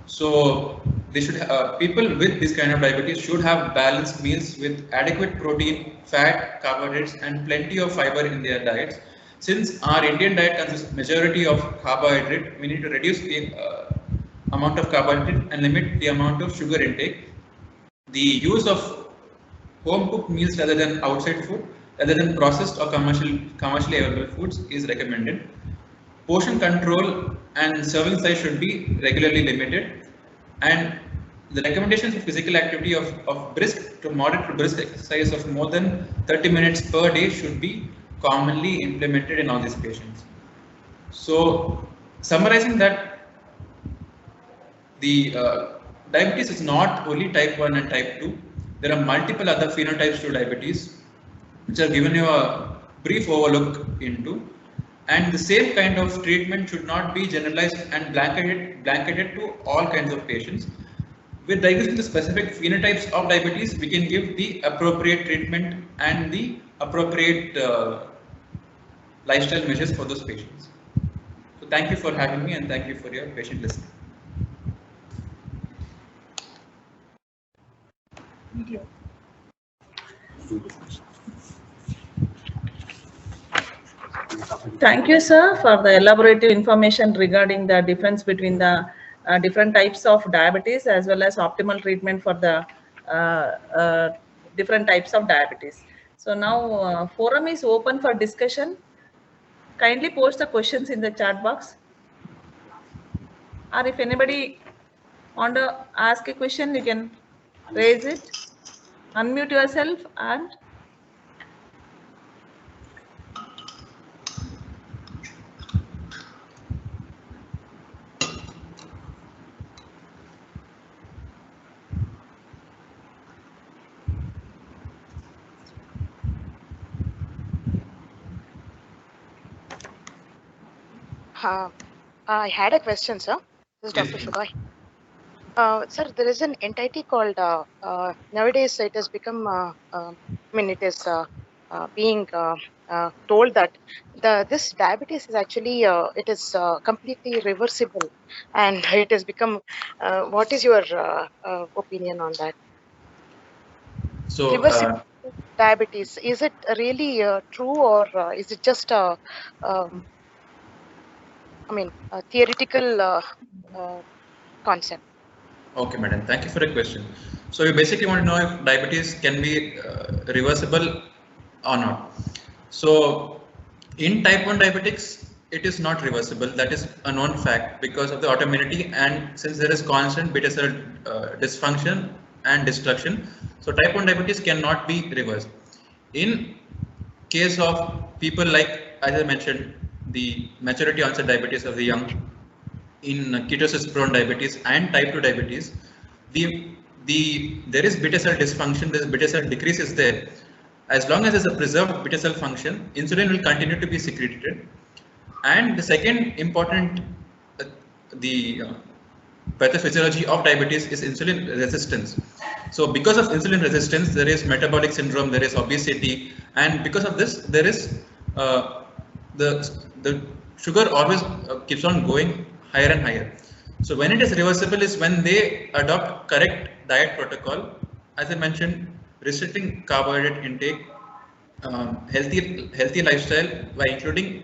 So they should people with this kind of diabetes should have balanced meals with adequate protein, fat, carbohydrates, and plenty of fiber in their diets. Since our Indian diet consists majority of carbohydrate, we need to reduce the amount of carbohydrate and limit the amount of sugar intake. The use of home cooked meals rather than outside food, rather than processed or commercially available foods is recommended. Portion control and serving size should be regularly limited, and the recommendations of physical activity of brisk to moderate to brisk exercise of more than 30 minutes per day should be commonly implemented in all these patients. So summarizing that, the diabetes is not only type 1 and type 2. There are multiple other phenotypes to diabetes, which are given you a brief overlook into. And the same kind of treatment should not be generalized and blanketed to all kinds of patients. With diagnosing the specific phenotypes of diabetes, we can give the appropriate treatment and the appropriate lifestyle measures for those patients. So thank you for having me, and thank you for your patient listening. Thank you, sir, for the elaborative information regarding the difference between the different types of diabetes as well as optimal treatment for the different types of diabetes. So now forum is open for discussion. Kindly post the questions in the chat box. Or if anybody want to ask a question, you can raise it, unmute yourself and I had a question, sir. This is Dr. Shubai. Sir, there is an entity called, nowadays it has become, it is being told that this diabetes is actually it is completely reversible, and it has become. What is your opinion on that? So, Reversible diabetes, is it really true, or is it just a theoretical concept? okay, madam, thank you for the question. So you basically want to know if diabetes can be reversible or not. So in type 1 diabetics, it is not reversible. That is a known fact because of the autoimmunity, and since there is constant beta cell dysfunction and destruction, so type 1 diabetes cannot be reversed. In case of people like, as I mentioned, the maturity onset diabetes of the young, in ketosis prone diabetes and type 2 diabetes, there is beta cell dysfunction, there is beta cell decrease is there. As long as there is a preserved beta cell function, insulin will continue to be secreted. And the second important pathophysiology of diabetes is insulin resistance. So because of insulin resistance, there is metabolic syndrome, there is obesity, and because of this, there is the sugar always keeps on going higher and higher. So when it is reversible is when they adopt correct diet protocol, as I mentioned, restricting carbohydrate intake, healthy lifestyle by including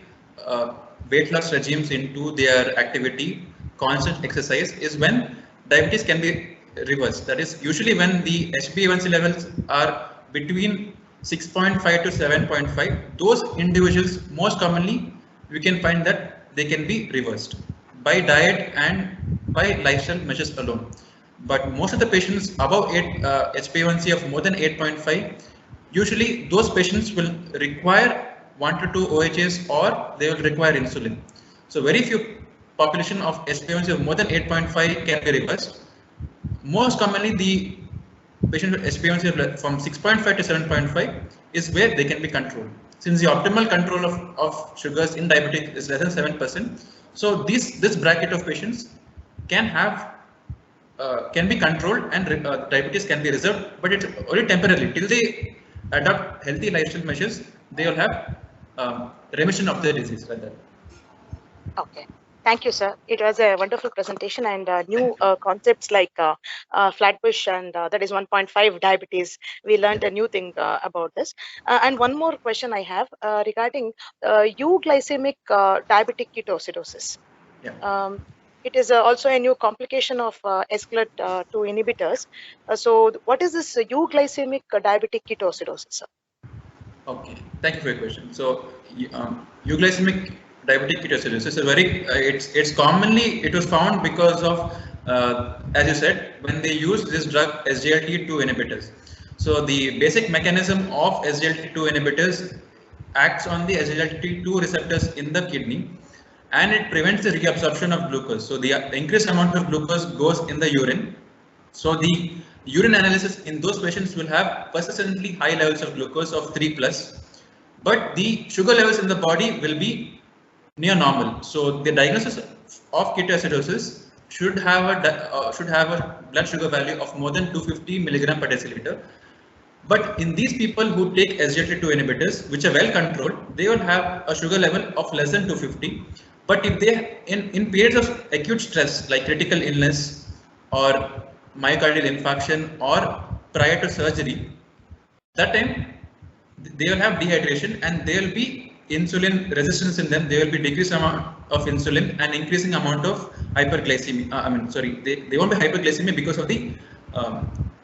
weight loss regimes into their activity, constant exercise, is when diabetes can be reversed. That is usually when the HbA1c levels are between 6.5 to 7.5. Those individuals, most commonly, we can find that they can be reversed by diet and by lifestyle measures alone. But most of the patients above HbA1c of more than 8.5, usually those patients will require 1 to 2 OHs, or they will require insulin. So very few population of HbA1c of more than 8.5 can be reversed. Most commonly, the patient with HbA1c from 6.5 to 7.5 is where they can be controlled. Since the optimal control of sugars in diabetic is less than 7%, so this bracket of patients can be controlled, and diabetes can be reserved, but it's only temporarily till they adopt healthy lifestyle measures. They will have remission of their disease like that. Okay. Thank you, sir. It was a wonderful presentation, and new concepts like flatbush and that is 1.5 diabetes. We learned a new thing about this. And one more question I have regarding euglycemic diabetic ketoacidosis. Yeah. It is also a new complication of SGLT2 inhibitors. So what is this euglycemic diabetic ketoacidosis, sir? Okay, thank you for your question. So, euglycemic diabetic ketoacidosis is a very it was found because of as you said, when they used this drug SGLT2 inhibitors. So the basic mechanism of SGLT2 inhibitors acts on the SGLT2 receptors in the kidney, and it prevents the reabsorption of glucose. So the increased amount of glucose goes in the urine. So the urine analysis in those patients will have persistently high levels of glucose of 3+, but the sugar levels in the body will be near normal. So the diagnosis of ketoacidosis should have a blood sugar value of more than 250 milligram per deciliter. But in these people who take SGLT2 inhibitors, which are well controlled, they will have a sugar level of less than 250. But if they in periods of acute stress like critical illness or myocardial infarction or prior to surgery, that time they will have dehydration and there will be insulin resistance in them. There will be decreased amount of insulin and increasing amount of hyperglycemia. They won't be hyperglycemia because of the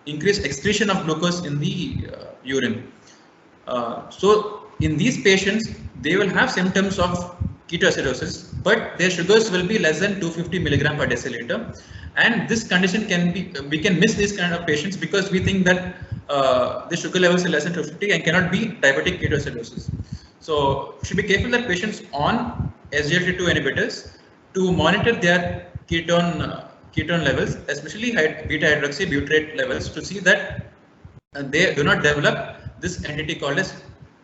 increased excretion of glucose in the urine. So in these patients, they will have symptoms of ketoacidosis, but their sugars will be less than 250 milligram per deciliter. And this condition we can miss these kind of patients because we think that the sugar levels are less than 250 and cannot be diabetic ketoacidosis. So should be careful that patients on SGLT2 inhibitors to monitor their ketone levels, especially beta hydroxybutyrate levels, to see that they do not develop this entity called as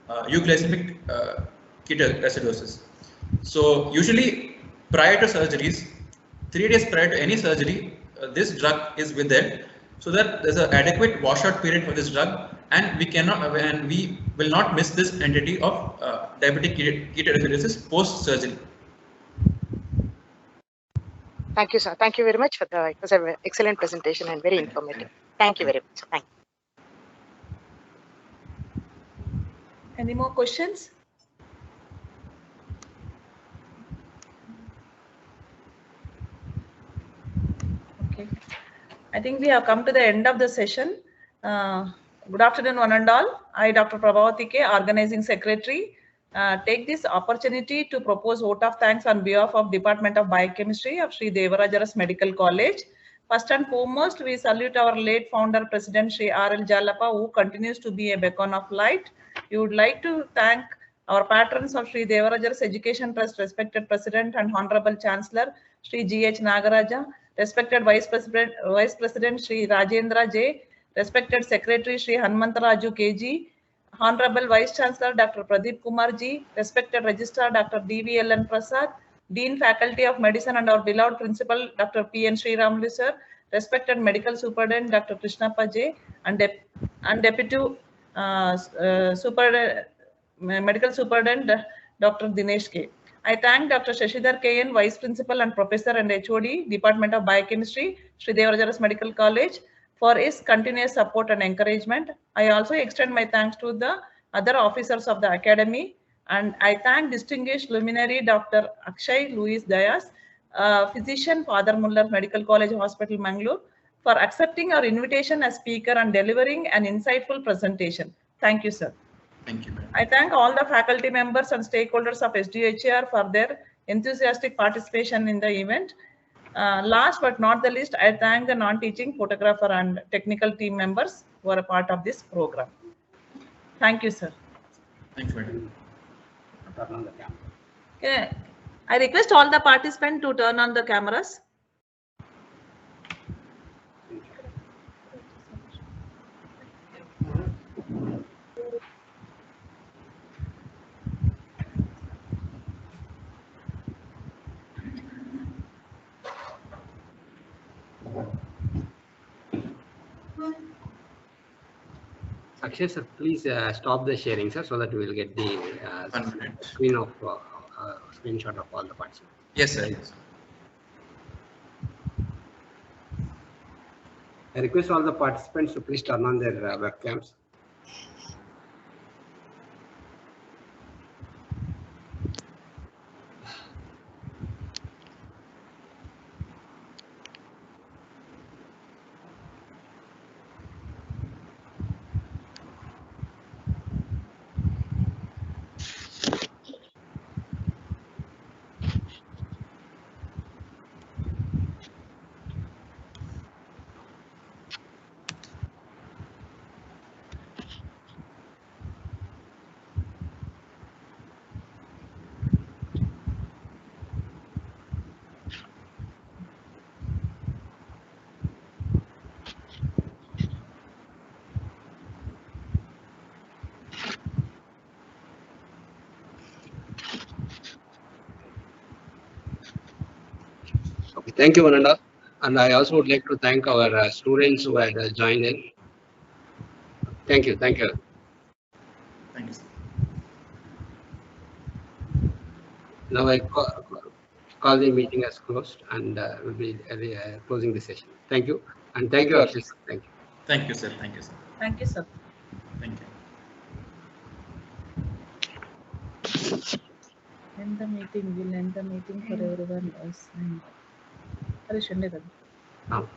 euglycemic ketoacidosis. So usually prior to surgeries, 3 days prior to any surgery, this drug is withheld so that there's an adequate washout period for this drug, and we will not miss this entity of diabetic ketoacidosis post surgery. Thank you, sir. Thank you very much for it was an excellent presentation and very informative. Thank you very much. Thank you. Any more questions? Okay. I think we have come to the end of the session. Good afternoon, one and all. I, Dr. Prabhavati K, Organizing Secretary, take this opportunity to propose vote of thanks on behalf of Department of Biochemistry of Sri Devaraj Medical College. First and foremost, we salute our late founder, President Sri R.L. Jalapa, who continues to be a beacon of light. We would like to thank our patrons of Sri Devaraj Education Trust, respected President and Honorable Chancellor, Sri G.H. Nagaraja, respected Vice President Sri Rajendra J, respected Secretary Sri Hanumantaraju KG, Honorable Vice Chancellor Dr. Pradeep Kumar Ji, respected Registrar Dr. D.V.L.N. Prasad, Dean Faculty of Medicine and our beloved Principal Dr. P.N. Sriramulu Sir, respected Medical Superintendent Dr. Krishnappa J, and Deputy Medical Superintendent Dr. Dinesh K. I thank Dr. Shashidhar K.N., Vice Principal and Professor and HOD, Department of Biochemistry, Sri Devaraj Medical College, for his continuous support and encouragement. I also extend my thanks to the other officers of the Academy, and I thank distinguished luminary Dr. Akshay Louis Dayas, physician, Father Muller Medical College Hospital, Mangalore, for accepting our invitation as speaker and delivering an insightful presentation. Thank you, sir. Thank you, ma'am. I thank all the faculty members and stakeholders of SDHR for their enthusiastic participation in the event. Last but not the least, I thank the non-teaching photographer and technical team members who are a part of this program. Thank you, sir. Thank you, madam. Turn on the camera. Okay. I request all the participants to turn on the cameras. Akshay sir, please stop the sharing, sir, so that we will get the screenshot of all the participants. Yes, sir. Yes. I request all the participants to please turn on their webcams. Okay, thank you, one and all. And I also would like to thank our students who had joined in. Thank you. Thank you. Thank you, sir. Now I call the meeting as closed, and we'll be closing the session. Thank you. And thank you, Akshay. Thank you. Thank you, sir. Thank you, sir. Thank you, sir. Thank you. End the meeting. We'll end the meeting for everyone else. Harish, end it. Now.